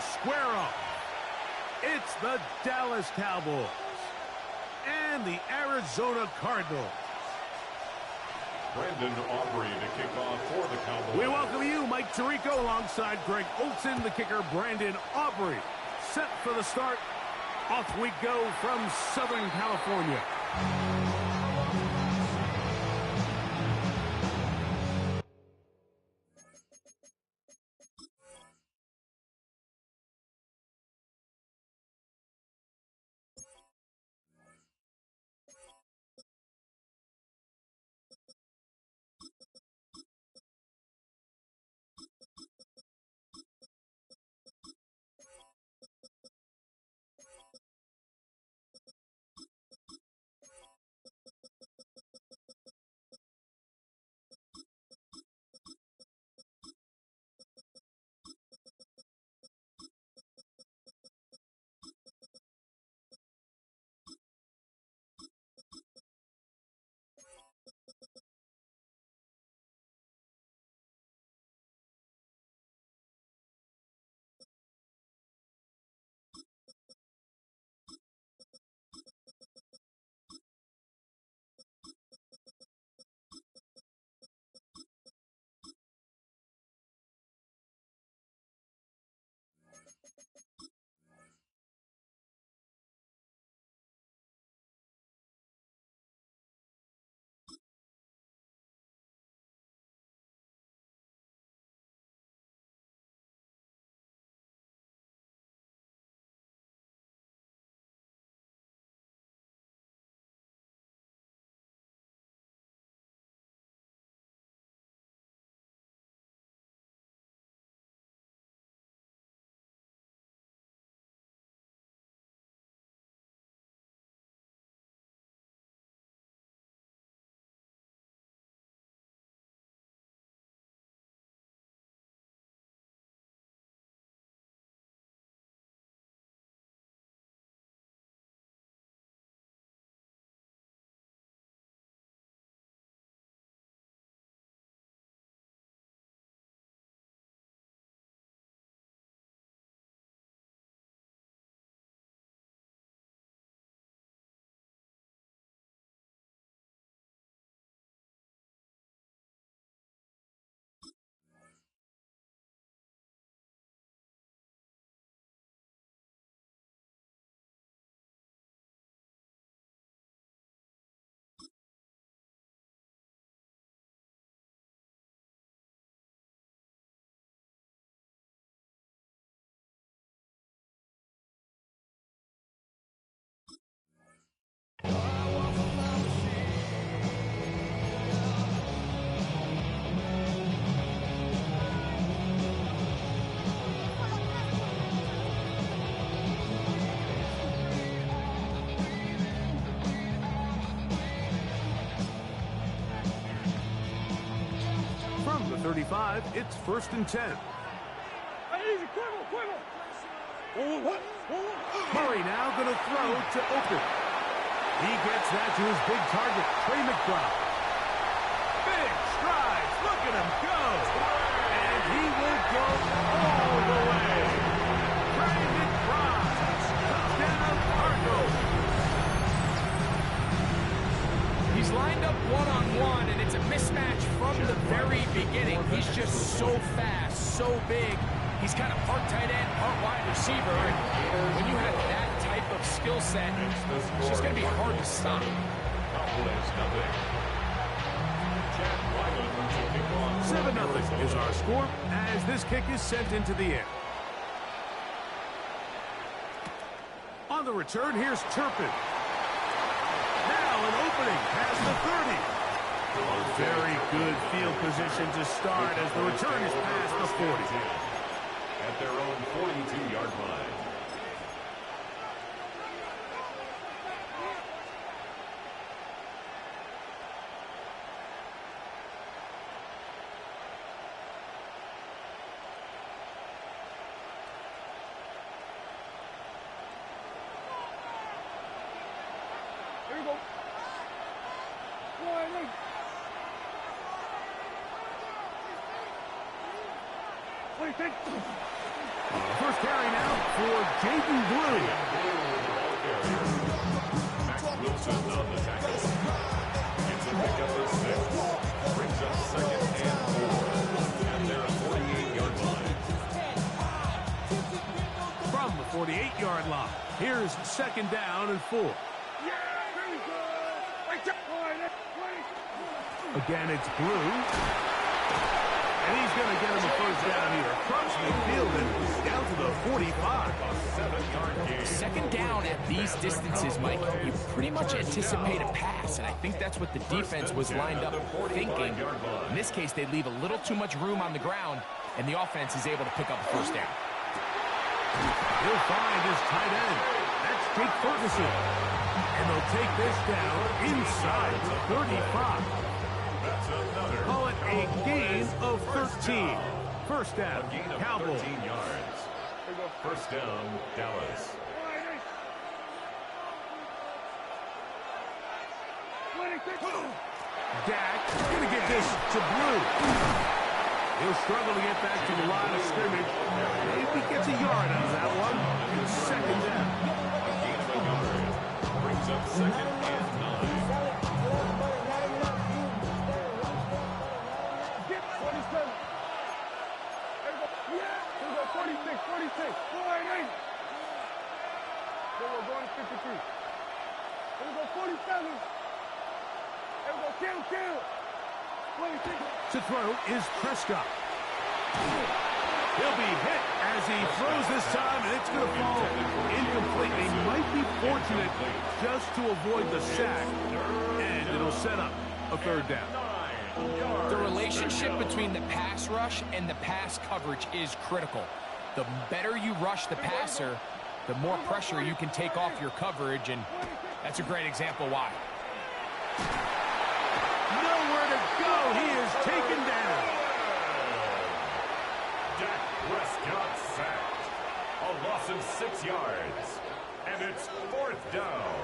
square off. It's the Dallas Cowboys and the Arizona Cardinals. Brandon Aubrey to kick off for the Cowboys. We welcome you, Mike Tirico, alongside Greg Olson, the kicker, Brandon Aubrey. Set for the start. Off we go from Southern California. From the 35, it's 1st and 10. Murray now going to throw to Open. He gets that to his big target, Trey McBride. Big strides, look at him go. And he will go all the way. Trey McBride, touchdown Cardinals. He's lined up one-on-one, and it's a mismatch from the very beginning. He's just so fast, so big. He's kind of part tight end, part wide receiver. And when you have that type of skill set, it's just going to be hard to stop. 7-0 is our score as this kick is sent into the air. On the return, here's Turpin. Now an opening past the 30. A very good field position to start as the return is past the 40. At their own 42-yard line. Here we go. First carry now. for Jaden Blue. Max Wilson on the tackle. Gets a pickup of 6. Brings up 2nd and 4. At their 48-yard line. From the 48-yard line, here's 2nd down and 4. Again, it's Blue. And he's going to get him a 1st down here. Across midfield and down to the 45. 7-yard gain. 2nd down at these distances, Mike, you pretty much anticipate a pass, and I think that's what the defense was lined up thinking. In this case, they leave a little too much room on the ground, and the offense is able to pick up a 1st down. He'll find his tight end. That's Jake Ferguson. And they'll take this down inside the 35. That's another. Call it a gain of 13. 1st down, Gain of Cowboys. 13 yards. 1st down, Dallas. Dak going to get this to Blue. He'll struggle to get back to the line of scrimmage. Maybe gets a yard out of that one. 2nd down. A gain of a yard. Brings up 2nd and 9. Get 47. There we go. 46, 46. 48. There we go, going to 53. There we go, 47. There we go, kill. 26. To throw is Prescott. He'll be hit as he throws this time, and it's going to fall incomplete. They might be fortunate just to avoid the sack, and it'll set up a 3rd down. The relationship between the pass rush and the pass coverage is critical. The better you rush the passer, the more pressure you can take off your coverage, and that's a great example why. Nowhere to go. He is taken down. Dak Prescott sacked. A loss of 6 yards. And it's 4th down.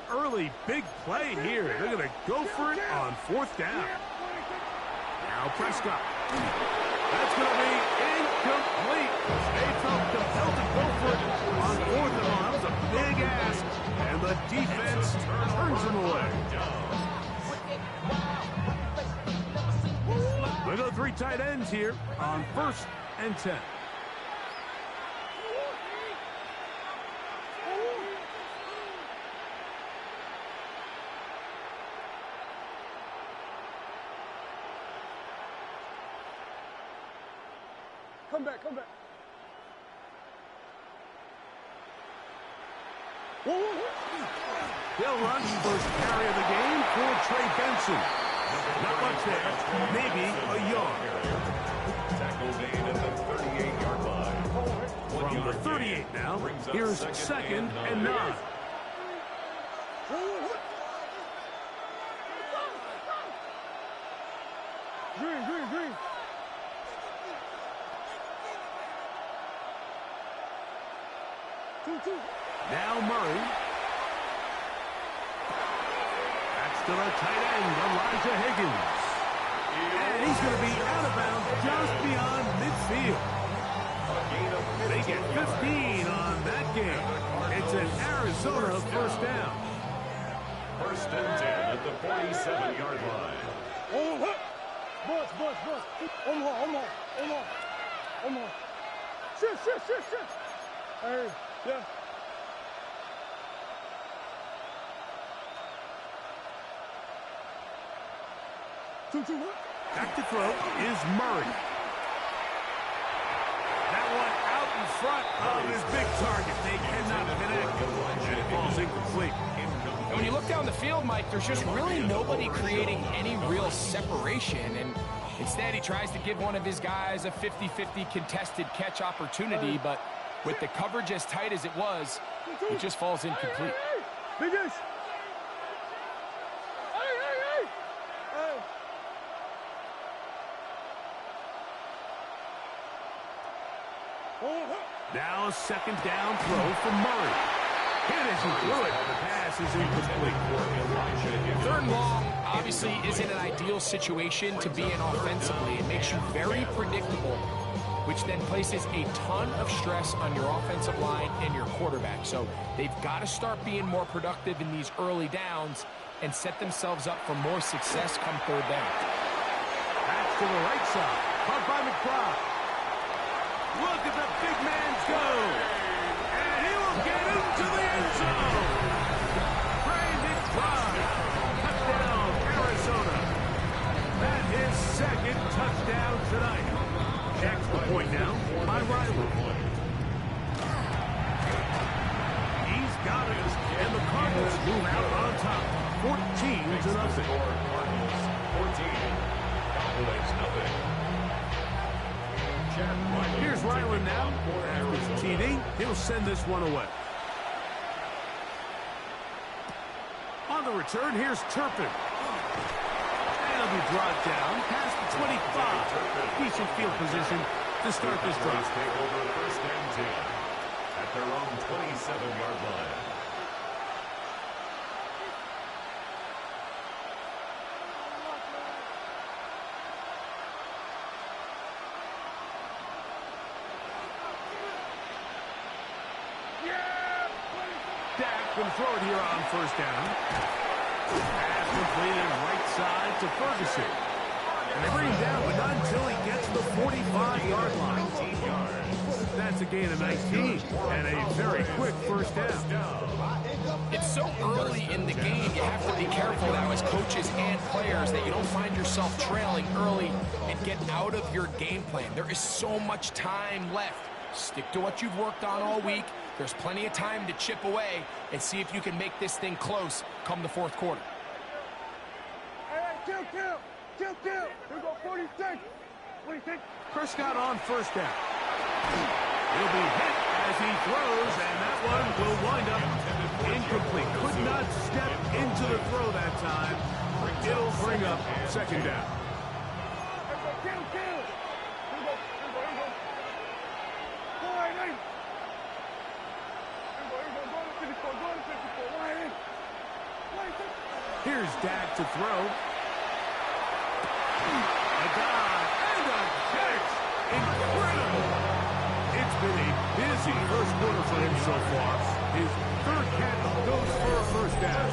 Early big play here. They're going to go for it on 4th down. Now Prescott. That's going to be incomplete. They felt compelled to go for it on 4th and 1. That was a big ask, and the defense turns him away. We go 3 tight ends here on 1st and 10. Come back. They'll run first carry of the game for Trey Benson. Not much there. Maybe a yard. Tackle gain at the 38-yard line. From the 38 now, here's 2nd and 9. Green. Two. Now Murray. That's to the tight end, Elijah Higgins. And he's going to be out of bounds just beyond midfield. They get 15 on that game. It's an Arizona 1st down. 1st and 10 at the 47-yard line. Boss. Omar. Shit. Hey, yeah. Two. Back to throw is Murray. That one out in front of his big target. They cannot connect. And it falls incomplete. And when you look down the field, Mike, there's just really nobody creating any real separation. And instead, he tries to give one of his guys a 50-50 contested catch opportunity. But with the coverage as tight as it was, it just falls incomplete. Biggest. Hey. 2. Now a second down throw for Murray. Hit as he threw it. The pass is incomplete. 3rd and long obviously isn't an ideal situation to be in offensively. It makes you very predictable, which then places a ton of stress on your offensive line and your quarterback. So they've got to start being more productive in these early downs and set themselves up for more success come 3rd down. Back to the right side. Caught by McBride. Look at the big man go. And he will get into the end zone. Trey McBride. Touchdown, Arizona. That is 2nd touchdown tonight. Checks the point now by Riley. He's got it. And the Cardinals move out on top. 14-0. Cardinals 14. Cowboys nothing. Here's Ryland now. After the TD, he'll send this one away. On the return, here's Turpin. And he'll be brought down past the 25. Decent field position to start this drive. Take over 1st and 10 at their own 27-yard line. Dak can throw it here on 1st down. Pass completed right side to Ferguson. And they bring him down, but not until he gets the 45-yard line. 19 yards. That's a gain of 19 and a very quick 1st down. It's so early in the game, you have to be careful now as coaches and players that you don't find yourself trailing early and get out of your game plan. There is so much time left. Stick to what you've worked on all week. There's plenty of time to chip away and see if you can make this thing close come the 4th quarter. Hey, kill. Here we go, 46. 46. Prescott on 1st down. He'll be hit as he throws, and that one will wind up incomplete. Could not step into the throw that time. It'll bring up 2nd down. Kill. Here we go. 4-8. Here's Dak to throw. A dive and a catch. Incredible. It's been a busy 1st quarter for him so far. His 3rd catch goes for a 1st down.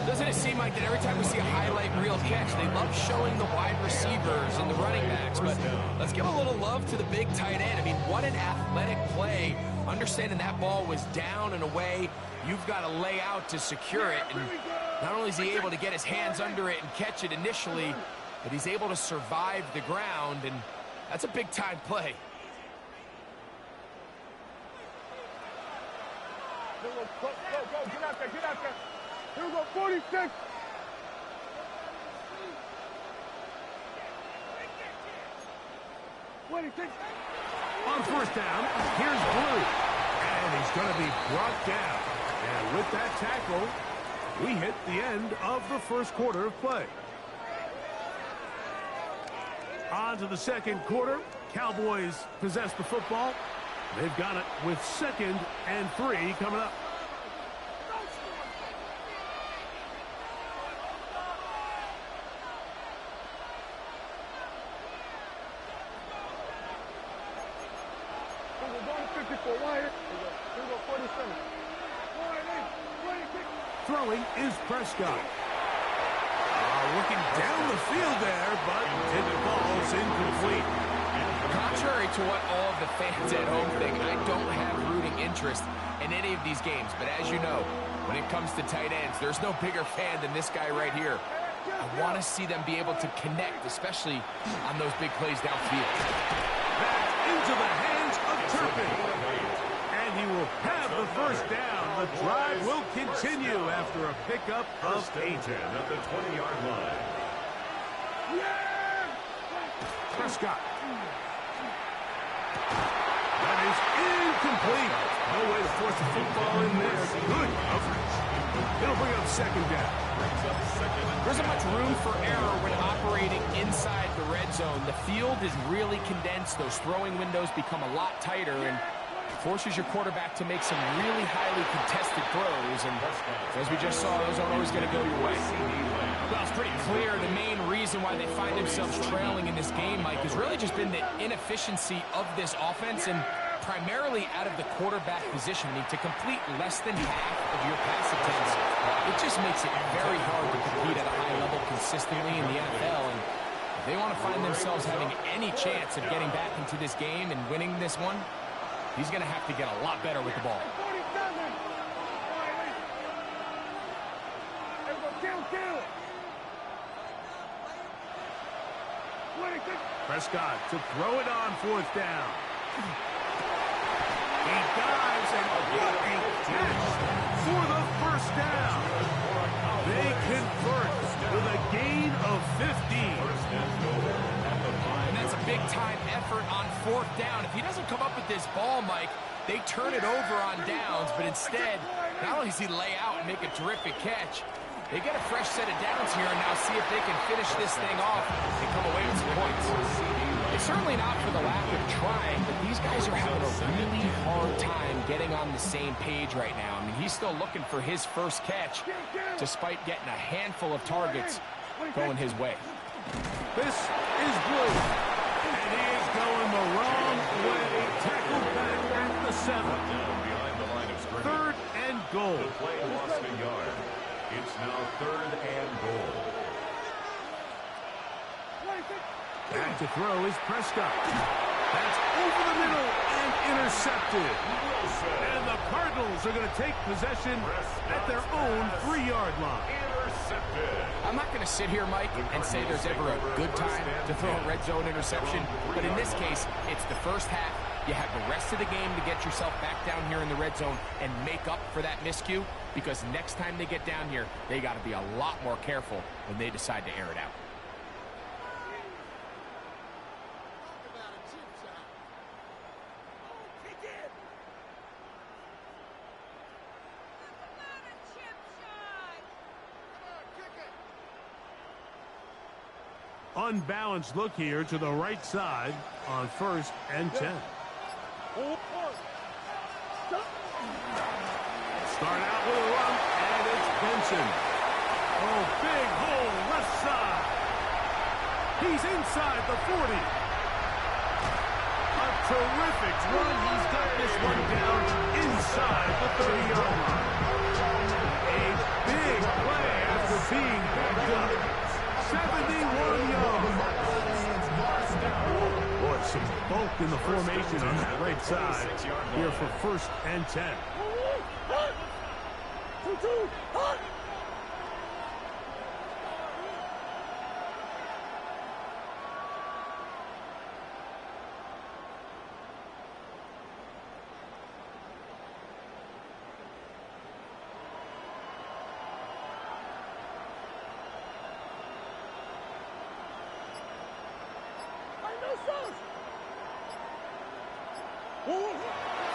Doesn't it seem like that every time we see a highlight reel catch, they love showing the wide receivers and the running backs, but let's give a little love to the big tight end. I mean, what an athletic play. Understanding that ball was down and away, you've got to lay out to secure it. And not only is he able to get his hands under it and catch it initially, but he's able to survive the ground, and that's a big-time play. Go, get out there. Here we go, 46. On 1st down, here's Blue. And he's going to be brought down. And with that tackle, we hit the end of the 1st quarter of play. On to the 2nd quarter. Cowboys possess the football. They've got it with 2nd and 3 coming up. Throwing is Prescott. Looking down the field there, but the ball's incomplete. Contrary to what all of the fans at home think, I don't have rooting interest in any of these games. But as you know, when it comes to tight ends, there's no bigger fan than this guy right here. I want to see them be able to connect, especially on those big plays downfield. Back into the hands of Turpin. And he will have the 1st down. The drive will continue after a pickup of 8. At the 20-yard line. Prescott. That is incomplete. No way to force the football in there. Good coverage. It'll bring up second down. Brings up second and There isn't much room for error when operating inside the red zone. The field is really condensed. Those throwing windows become a lot tighter and forces your quarterback to make some really highly contested throws. And as we just saw, those aren't always going to go your way. Well, it's pretty clear the main reason why they find themselves trailing in this game, Mike, has really just been the inefficiency of this offense and primarily out of the quarterback position. To complete less than half of your pass attempts, it just makes it very hard to compete at a high level consistently in the NFL. And if they want to find themselves having any chance of getting back into this game and winning this one, he's going to have to get a lot better with the ball. 47. Prescott to throw it on fourth down. He dives, and what a catch for the first down. They convert with a gain of 15. And that's a big-time effort on fourth down. If he doesn't come up with this ball, Mike, they turn it over on downs, but instead, not only does he lay out and make a terrific catch, they get a fresh set of downs here and now see if they can finish this thing off and come away with some points. It's certainly not for the lack of trying, but these guys are having a really hard time getting on the same page right now. I mean, he's still looking for his first catch, despite getting a handful of targets going his way. This is Blue, and he is going the wrong way. Tackled back at the 7. Down behind the line of scrimmage. Third and goal. The play lost a yard. It's now third and goal. Back to throw is Prescott. That's over the middle and intercepted. And the Cardinals are going to take possession at their own 3-yard line. Intercepted. I'm not going to sit here, Mike, and say there's ever a good time to throw a red zone interception, but in this case, it's the first half. You have the rest of the game to get yourself back down here in the red zone and make up for that miscue, because next time they get down here, they got to be a lot more careful when they decide to air it out. Unbalanced look here to the right side on 1st and 10. Start out with a run, and it's Benson. Oh, big hole left side. He's inside the 40. A terrific run. He's got this one down inside the 30-yard line. A big play after being backed up. 71 yards. Boy, some bulk in the formation on that right side here for 1st and 10.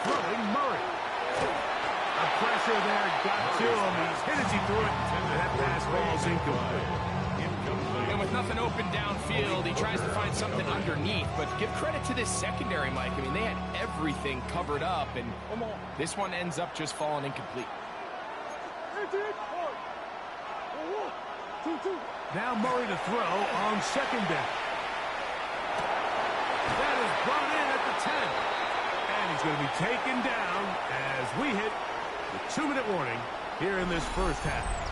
Throwing Murray. A pressure there got to him. He's hit as he threw it. And that pass ball's incomplete. And with nothing open downfield, he tries to find something underneath. But give credit to this secondary, Mike. I mean, they had everything covered up, and this one ends up just falling incomplete. Now Murray to throw on 2nd down. That is brought in at the 10. And he's going to be taken down as we hit the 2-minute warning here in this first half.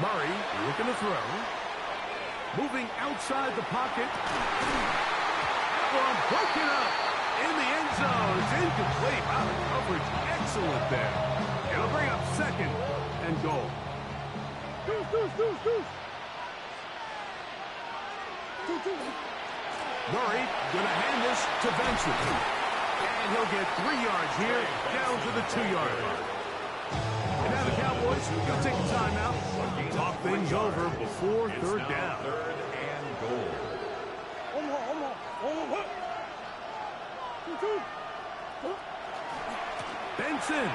Murray looking to throw. Moving outside the pocket. That one broken up in the end zone. It's incomplete. Out of coverage. Excellent there. It'll bring up 2nd and goal. Murray going to hand this to Benson. And he'll get 3 yards here, down to the 2-yard line. And now the Cowboys will take a timeout. Talk things over before third down. Third and goal. Benson.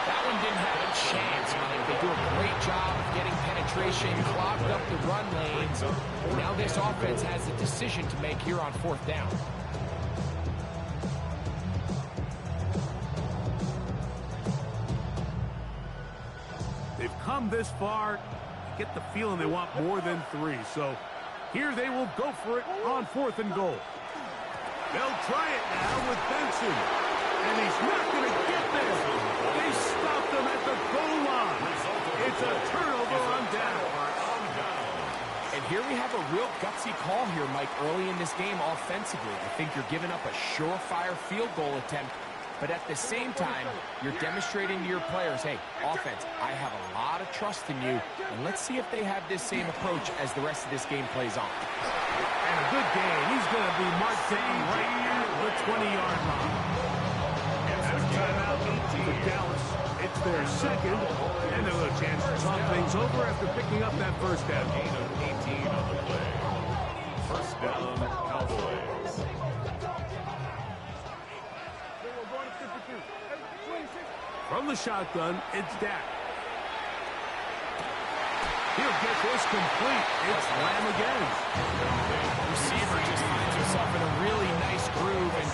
That one didn't have a chance, Mike. They do a great job of getting penetration, clogged up the run lanes. Now this offense has a decision to make here on fourth down. They've come this far. You get the feeling they want more than 3. So here they will go for it on 4th and goal. They'll try it now with Benson. And he's not going to get there. They stopped him at the goal line. It's a turnover on down. And here we have a real gutsy call here, Mike, early in this game offensively. I think you're giving up a surefire field goal attempt. But at the same time, you're demonstrating to your players, hey, offense, I have a lot of trust in you. And let's see if they have this same approach as the rest of this game plays on. And a good game. He's going to be marked down right at the 20-yard line. And a timeout for Dallas. It's their second. And they'll have a chance to talk things over after picking up that first down. Gain of 18 on the play. First down, Cowboys. From the shotgun, it's Dak. He'll get this complete. It's Lamb again. Receiver just finds himself in a really nice groove, and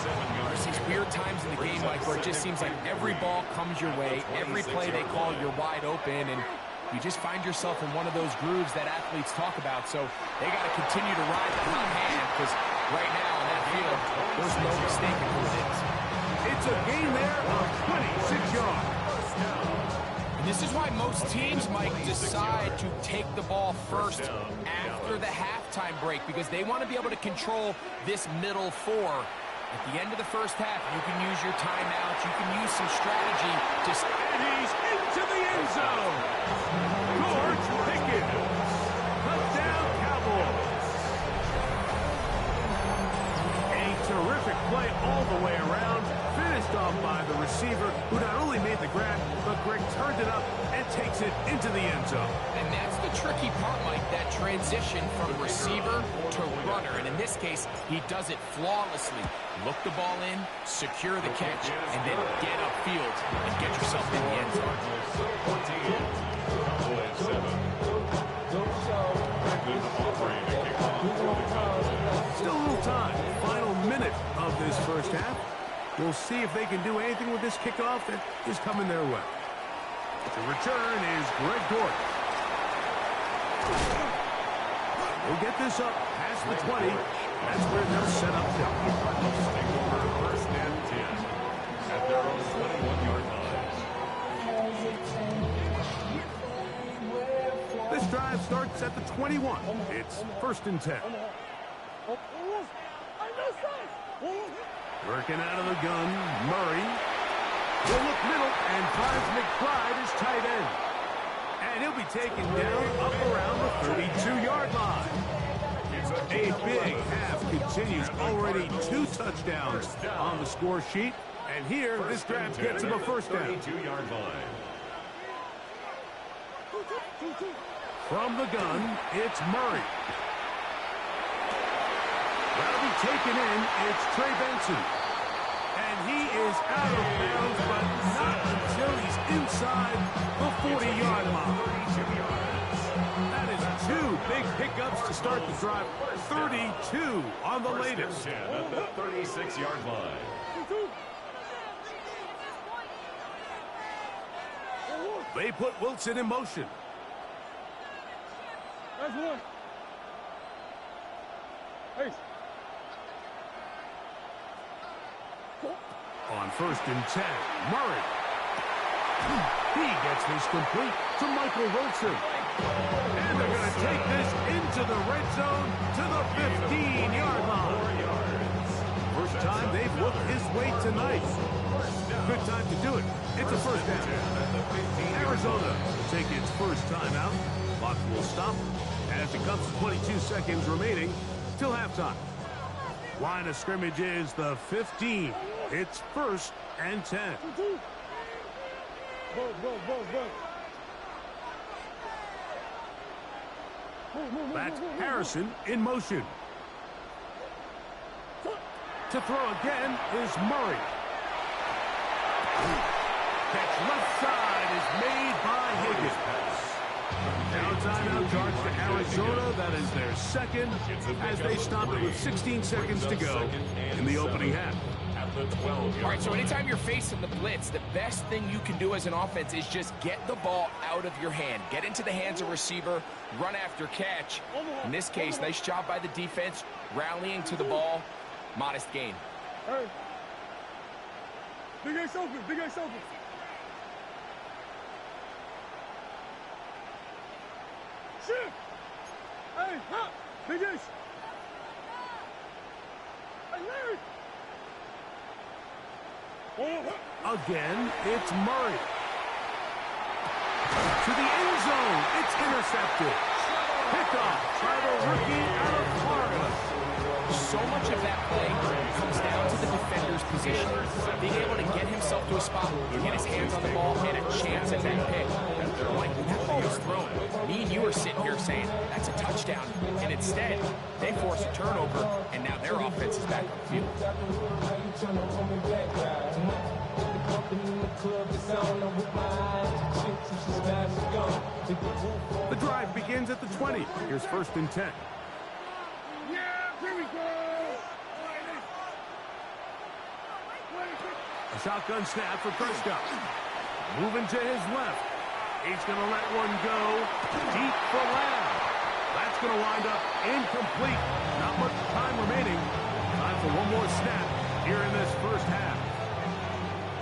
there's these weird times in the game, like where it just seems like every ball comes your way, every play they call, you're wide open, and you just find yourself in one of those grooves that athletes talk about. So they got to continue to ride the hot hand, because right now in that field, there's no mistaking who it is. It's a gain there of 26 yards. And this is why most teams, Mike, decide to take the ball first after the halftime break, because they want to be able to control this middle 4. At the end of the first half, you can use your timeouts, you can use some strategy to... And he's into the end zone. George Pickens. Touchdown, Cowboys. A terrific play all the way around. Finished off by the receiver, who not only made the grab, but Greg turned it up and takes it into the end zone. And that's the tricky part, Mike, that transition from receiver to runner. And in this case, he does it flawlessly. Look the ball in, secure the catch, and then get upfield and get yourself in the end zone. 14, Cowboys 7. Still a little time. Final minute of this first half. We'll see if they can do anything with this kickoff that is coming their way. The return is Greg Dortch. We'll get this up past the 20. That's where they'll set up shop. Take over first and 10 at their own 21-yard line. This drive starts at the 21. It's first and 10. Working out of the gun, Murray. He'll look middle and finds McBride as tight end. And he'll be taken down up around the 32-yard line. A big half continues. Already 2 touchdowns on the score sheet. And here, this drive gets him a first down. 32-yard line. From the gun, it's Murray. That'll be taken in. It's Trey Benson. And he is out of bounds, but not until he's inside the 40-yard line. That is 2 big pickups to start the drive. 32 on the latest. 10 at the 36-yard line. They put Wilson in motion. That's one. Hey. On first and 10, Murray. He gets this complete to Michael Wilson. And they're going to take this into the red zone to the 15-yard line. First time they've looked his way tonight. Good time to do it. It's a first down. Arizona will take its first time out. Clock will stop as it comes to 22 seconds remaining till halftime. Line of scrimmage is the 15. It's 1st and 10. That's Harrison in motion. To throw again is Murray. Catch left side is made by Higgins. Now timeout charge to Arizona. That is their second as they stop it with 16 seconds to go in the opening half. All right, so anytime you're facing the blitz, the best thing you can do as an offense is just get the ball out of your hand. Get into the hands of receiver, run after catch. In this case, nice job by the defense, rallying to the ball. Modest gain. Hey. Big Ace open, Big Ace open. Shift! Hey, hop! Big Ace! Hey, Larry! Again, it's Murray. To the end zone. It's intercepted. Pickoff by the rookie out of Florida. So much of that play comes down to the defender's position. Being able to get himself to a spot, get his hands on the ball, and a chance at that pick. Like when that ball was thrown, me and you are sitting here saying, that's a touchdown. And instead, they force a turnover, and now their offense is back on the field. The drive begins at the 20. Here's 1st and 10. Yeah, here we go! A shotgun snap for Prescott. Moving to his left. He's going to let one go deep for Lamb. That's going to wind up incomplete. Not much time remaining. Time for one more snap here in this first half.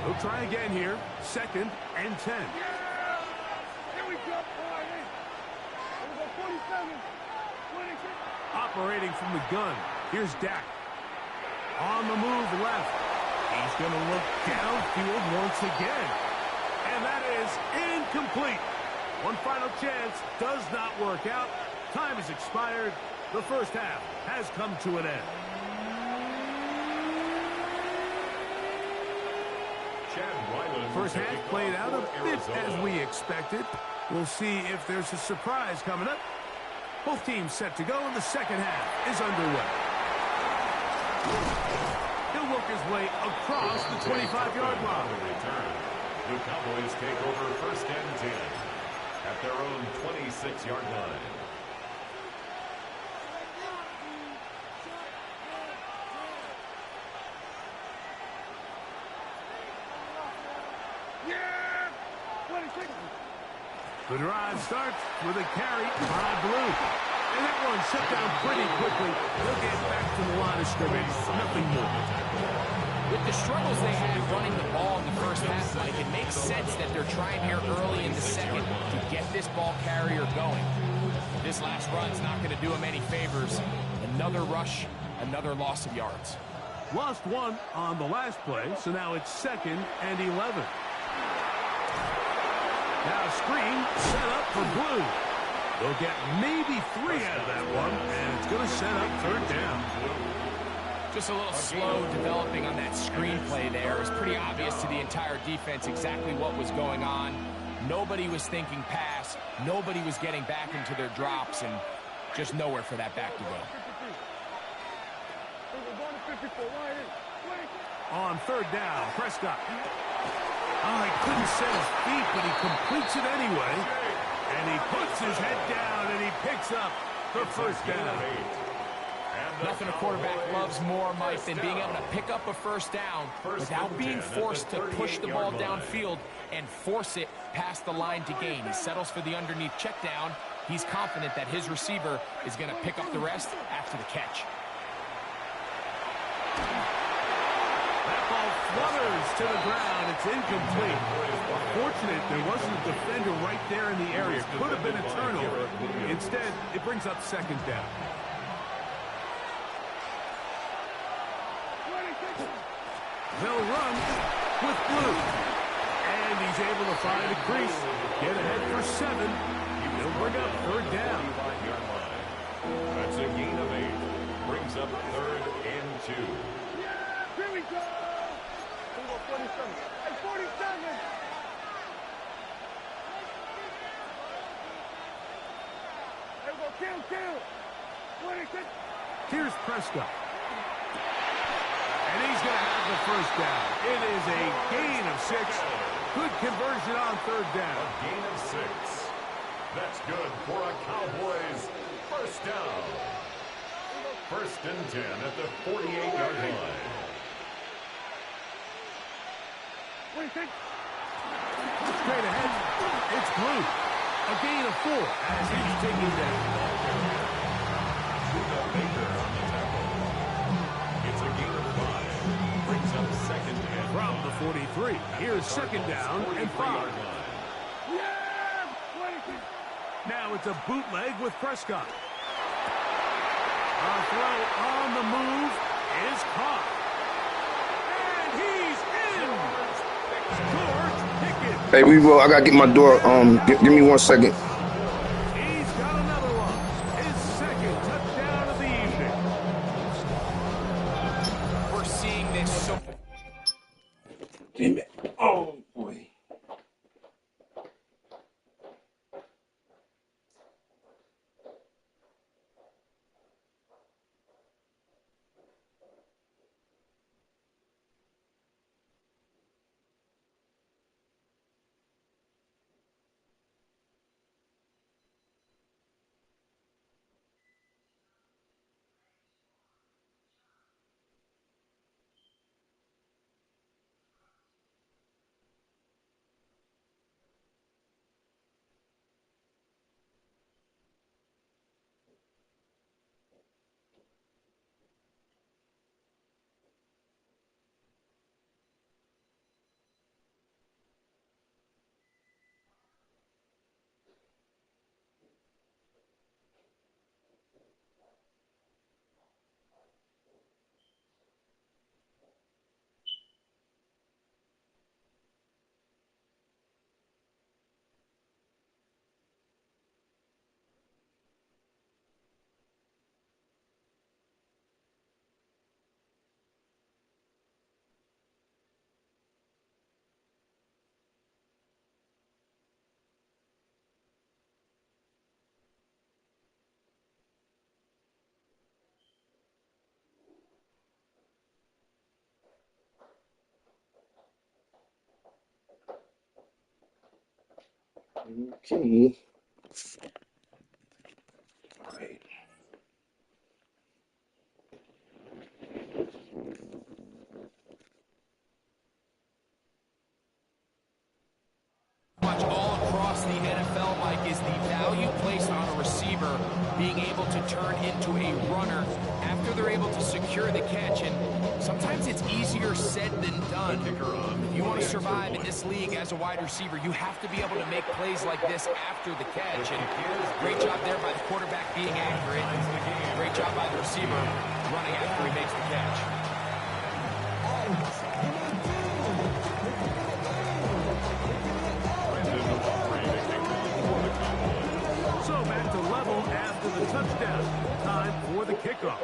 He'll try again here. 2nd and 10. Yeah! Here we go! All right, here we go, 47. 26. Operating from the gun. Here's Dak. On the move left. He's going to look downfield once again. And that is incomplete. One final chance does not work out. Time has expired. The first half has come to an end. First half played out a bit as we expected. We'll see if there's a surprise coming up. Both teams set to go, and the second half is underway. He'll work his way across the 25-yard line. The Cowboys take over 1st and 10 at their own 26-yard line. Yeah! 26. The drive starts with a carry by Blue. And that one shut down pretty quickly. They'll get back to the line of scrimmage. Nothing more. With the struggles they had running the ball in the first half, Mike, it makes sense that they're trying here early in the second to get this ball carrier going. This last run's not going to do him any favors. Another rush, another loss of yards. Lost one on the last play, so now it's 2nd and 11. Now screen set up for Blue. They'll get maybe 3 out of that one, and it's going to set up 3rd down. Just a little slow developing on that screenplay there. It was pretty obvious to the entire defense exactly what was going on. Nobody was thinking pass. Nobody was getting back into their drops, and just nowhere for that back to go. On 3rd down, Prescott. Oh, he couldn't set his feet, but he completes it anyway. And he puts his head down, and he picks up the 1st down. Nothing a quarterback loves more, Mike, than being able to pick up a 1st down without being forced to push the ball downfield and force it past the line to gain. He settles for the underneath check down. He's confident that his receiver is going to pick up the rest after the catch. That ball flutters to the ground. It's incomplete. Fortunate there wasn't a defender right there in the area. Could have been a turnover. Instead, it brings up 2nd down. They'll run with Blue. And he's able to find a crease. Get ahead for 7. He'll bring up 3rd down. That's a gain of 8. Brings up 3rd and 2. Yeah, here we go. We'll go 47. Hey, 47. Hey, we'll go kill. 26. Here's Prescott. And he's going to have the first down. It is a gain of 6. Good conversion on 3rd down. A gain of 6. That's good for a Cowboys first down. 1st and 10 at the 48-yard line. 26. Straight ahead. It's Blue. A gain of 4 as he's taken down. Baker on the tackle. It's a gain of 5. Brings up 2nd and From the 43. Here's 2nd down and 5. Yeah, 26. Now it's a bootleg with Prescott. A throw on the move is caught. And he's in. George Pickens. Hey, Weevo, I gotta get my door. Give me 1 second. He's got another one. His 2nd touchdown of the evening. We're seeing this so... Damn it. Oh, boy. Okay. All right. Much all across the NFL, Mike, is the value placed on a receiver being able to turn into a runner after they're able to secure the catch. And sometimes it's easier said than done. If you want to survive in this league as a wide receiver, you have to be able to make plays like this after the catch. And great job there by the quarterback being accurate. Great job by the receiver running after he makes the catch. So back to level after the touchdown. Time for the kickoff.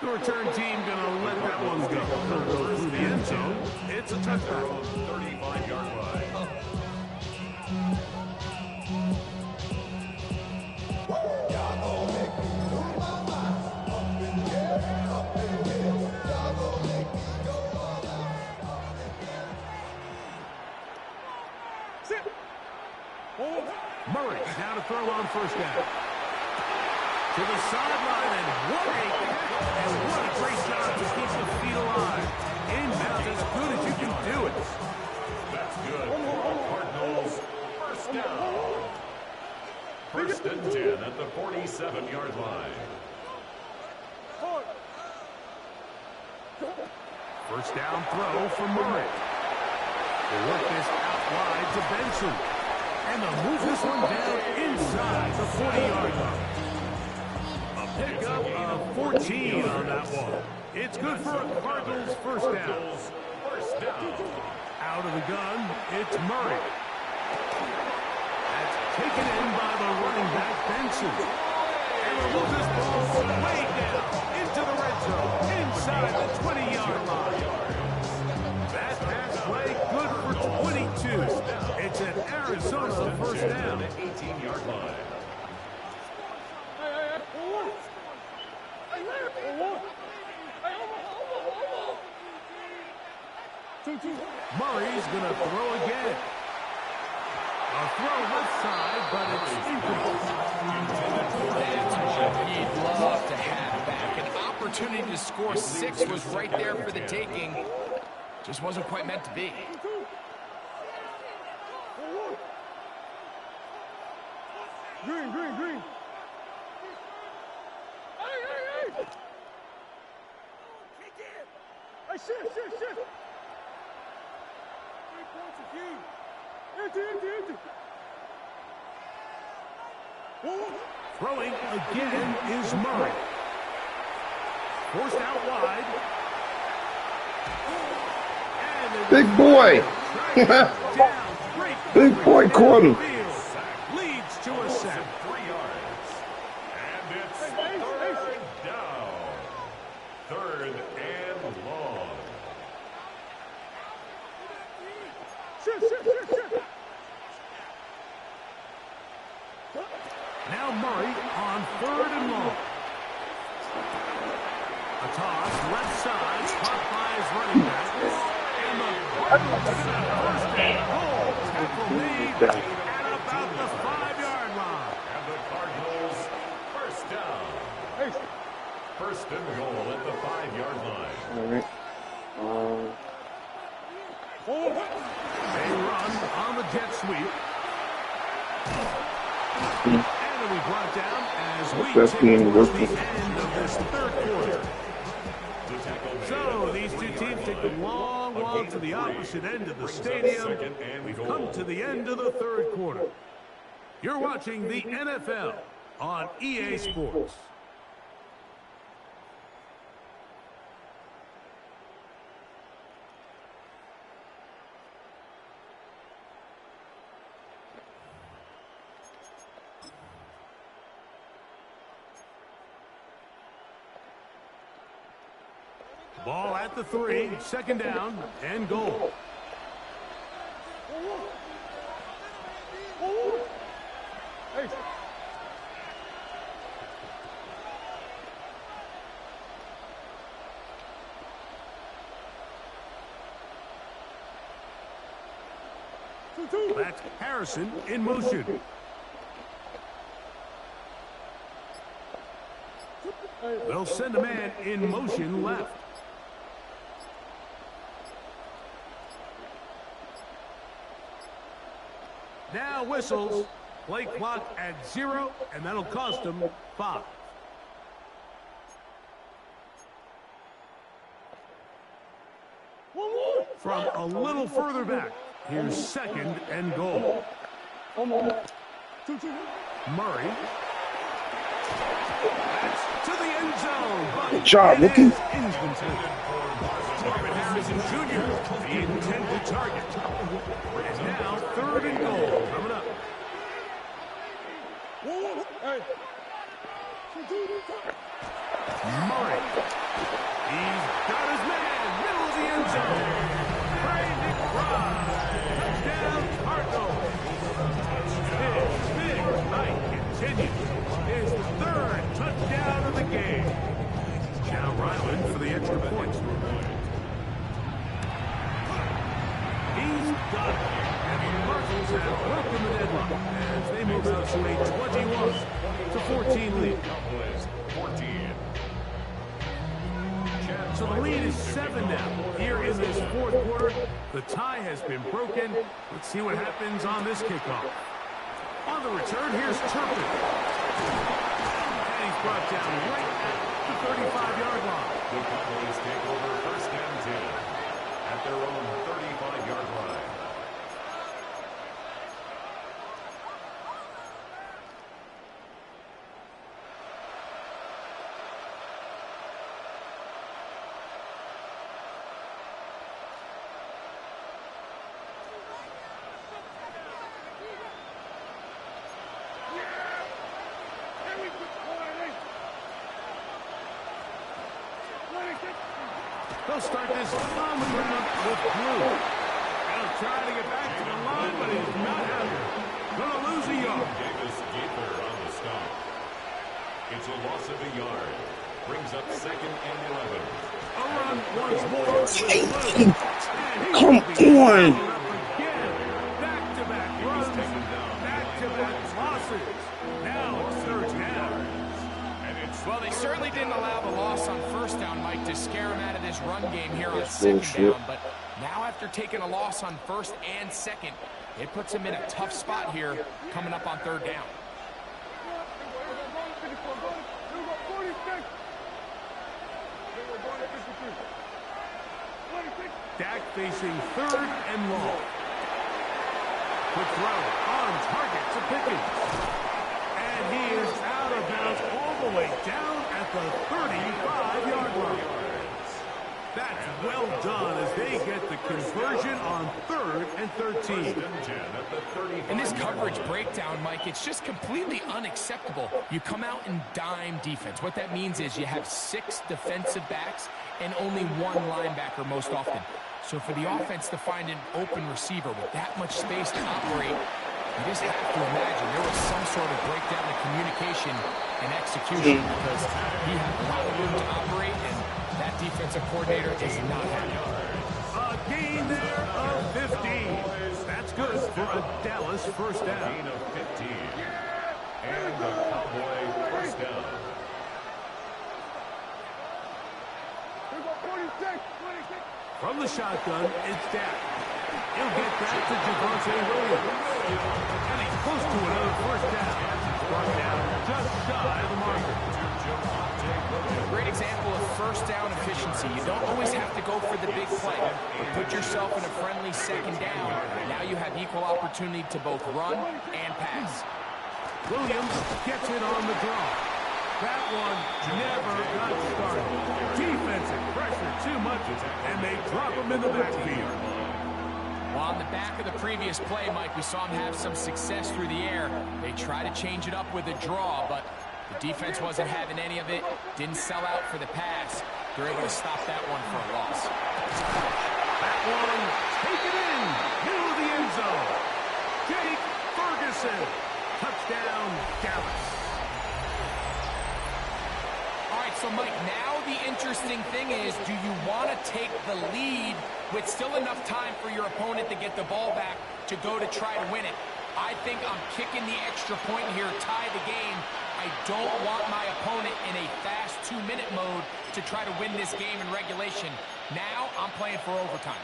The return team gonna let that one go. He'll go through the end zone. It's a touchdown. 35-yard line. Murray now to throw on 1st down. To the sideline, and what a great job to keep the feet alive. Inbounds as good as you can do it. That's good for the Cardinals. First down. 1st and 10 at the 47-yard line. 1st down throw for Murray. They work this out wide to Benson. And they'll move this one down inside the 40-yard line. A pickup of 14 on that one. It's good for a Cardinals first down. First down. Out of the gun, it's Murray. That's taken in by the running back, Benson. And we'll move this ball way down into the red zone, inside the 20-yard line. That pass play good for 22. It's an Arizona first down. 18-yard line. Murray's going to throw again. A throw left side, but it's incomplete. That's what he'd love to have back. An opportunity to score 6 was right there for the taking. Just wasn't quite meant to be. Green, green, green. Hey! Hey, shit. 3 points again. Empty. Throwing again is Murray. Forced out wide. Big boy. Big boy caught him. Leads to a sack. 3 yards. And it's third down. Third and long. Shit. Now Murray on 3rd and long. A toss, left side, caught by his running back. And the Cardinals get a first and goal. Tackle made at about the 5-yard line. And the Cardinals first down. First and goal at the 5-yard line. All right. They run on the jet sweep. And it'll be brought down as we Best take game towards the working. end of this 3rd quarter. The tackle made So these two teams take a long walk to the opposite end of the stadium. We've come to the end of the 3rd quarter. You're watching the NFL on EA Sports. Ball at the 3, 2nd down, and goal. Hey. That's Harrison in motion. They'll send a man in motion left. Now whistles. Play clock at 0, and that'll cost them 5. From a little further back, here's 2nd and goal. Murray. That's to the end zone. Good job, rookie. Marvin Harrison Jr., the intended target. And now 3rd and goal coming up. Murray. He's got his man, middle of the end zone. Trey McBride. Touchdown, Cardinals. His big night continues. His 3rd touchdown of the game. Now Ryland for the extra point. He's done it. And the Cardinals have broken the deadlock as they move out to a 21-14 lead. 14. So the lead is 7 now. Here in this 4th quarter, the tie has been broken. Let's see what happens on this kickoff. On the return, here's Turpin. And he's brought down right at the 35-yard line. The Cowboys take over 1st and 10 at their own 35-yard line. They'll start this on the ground with Blue. They'll try to get back to the line, but he's not out here. Gonna lose a yard. Davis Gaither on the stop. It's a loss of a yard. Brings up 2nd and 11. A run once more with Blue. Come on. Back-to-back runs, back-to-back losses. Now it's 3rd down. Well, they certainly didn't allow the loss on 1st down, Mike, to scare him out of this run game here on 2nd down. But now after taking a loss on 1st and 2nd, it puts him in a tough spot here coming up on 3rd down. Dak facing 3rd and long. Quick throw on target to Pickens. And he is out of bounds all the way down at the 35-yard line. That's well done as they get the conversion on 3rd and 13. In this coverage breakdown, Mike, it's just completely unacceptable. You come out in dime defense. What that means is you have 6 defensive backs and only 1 linebacker most often. So for the offense to find an open receiver with that much space to operate, you just have to imagine there was some sort of breakdown in communication and execution because he had a lot of room to operate, and that defensive coordinator is not happy. A gain there of 15. That's good for a Dallas 1st down. Gain of 15. And the Cowboy 1st down. From the shotgun, it's Dak. He'll get that to Javonte Williams. And he's close to another 1st down. Brought down just shy of the marker. Great example of 1st down efficiency. You don't always have to go for the big play, but put yourself in a friendly 2nd down. Now you have equal opportunity to both run and pass. Williams gets it on the draw. That one never got started. Defensive pressure too much, and they drop him in the backfield. Well, on the back of the previous play, Mike, we saw him have some success through the air. They try to change it up with a draw, but the defense wasn't having any of it. Didn't sell out for the pass. They're able to stop that one for a loss. That one taken in, middle of the end zone. Jake Ferguson, touchdown Dallas. All right, so Mike, now the interesting thing is, do you want to take the lead with still enough time for your opponent to get the ball back to go to try to win it? I think I'm kicking the extra point here, tie the game. I don't want my opponent in a fast 2-minute mode to try to win this game in regulation. Now I'm playing for overtime.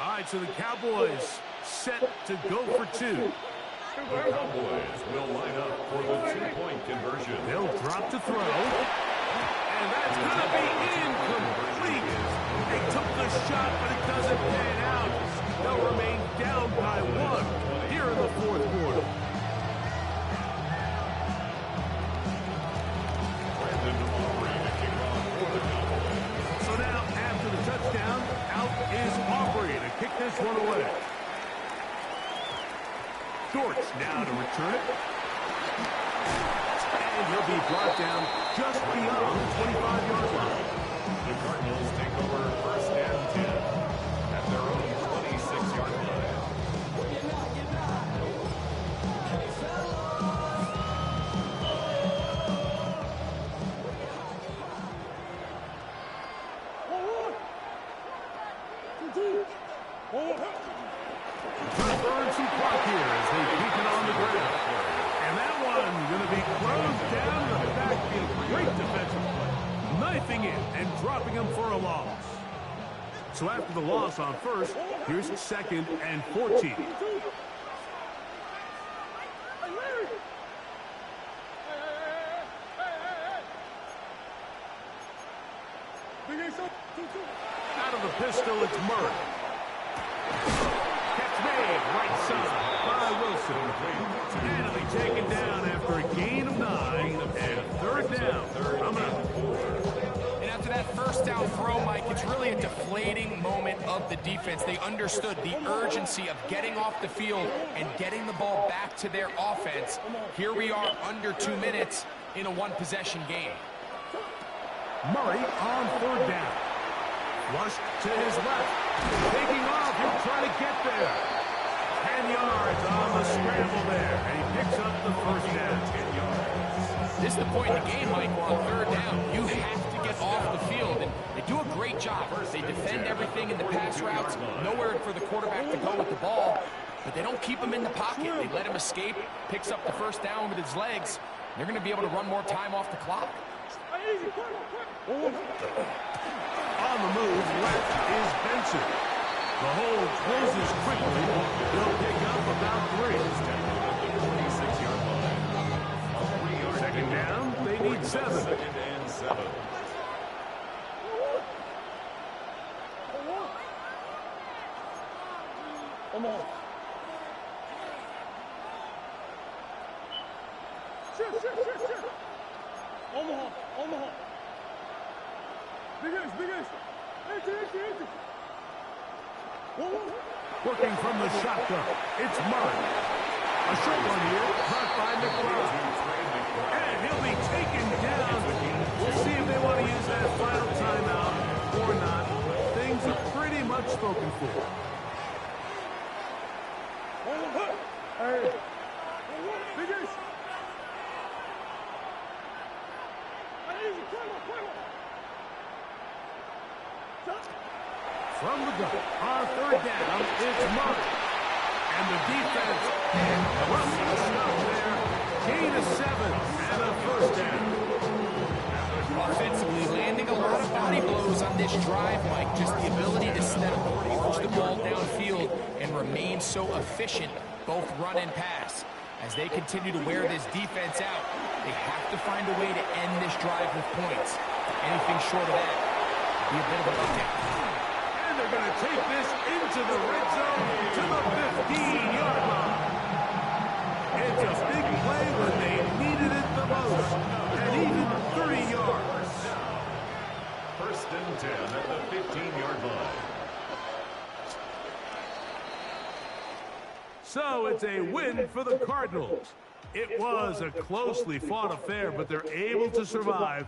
All right, so the Cowboys set to go for 2. The Cowboys will line up for the 2-point conversion. They'll drop to throw. And that's going to be incomplete. They took the shot, but it doesn't pan out. They'll remain down by 1 here in the 4th quarter. So now, after the touchdown, out is Aubrey to kick this one away. Dortch now to return it. And he'll be brought down just beyond the 25-yard line. The Cardinals take over 1st and 10 at their own 26-yard line. Trying to burn some clock here as they keep it on the ground. And that one going to be closed down in the backfield. Great defensive play. Knifing in and dropping him for a loss. So after the loss on 1st, here's 2nd and 14. Out of the pistol, it's Murray. Catch made, right side by Wilson. And it'll be taken down after a gain of 9 and 3rd down. Coming up. And after that 1st down throw, Mike, it's really a deflating moment of the defense. They understood the urgency of getting off the field and getting the ball back to their offense. Here we are under 2 minutes in a one-possession game. Murray on third down. Flush to his left. Taking off. He'll try to get there. 10 yards on the scramble there. And he picks up the first down. 10 yards. This is the point in the game, Mike, where on third down, you have to get off the field. And they do a great job. They defend everything in the pass routes. Nowhere for the quarterback to go with the ball. But they don't keep him in the pocket. They let him escape. Picks up the first down with his legs. They're going to be able to run more time off the clock. On the move, left is Benson. The hold closes quickly. They'll pick up about 3. 26-yard line. Second down, they need 7. Second and 7. Come on. Shit. Omaha. Big Ace. Empty. Whoa. Working from the shotgun, it's Murray. A short one here, caught by McBride. And he'll be taken down. We'll see if they want to use that final timeout or not. Things are pretty much spoken for. Hey. Big Ace. From the gun, on third down, it's Murray. And the defense rushing the stuff there. Gain of 7 and a first down. Offensively, landing a lot of body blows on this drive, Mike. Just the ability to step, march the ball downfield, and remain so efficient, both run and pass. As they continue to wear this defense out, they have to find a way to end this drive with points. Anything short of that would be a bit of a letdown. And they're going to take this into the red zone to the 15-yard line. It's a big play when they needed it the most. And even 30 yards. First and 10 at the 15-yard line. So it's a win for the Cardinals. It was a closely fought affair, but they're able to survive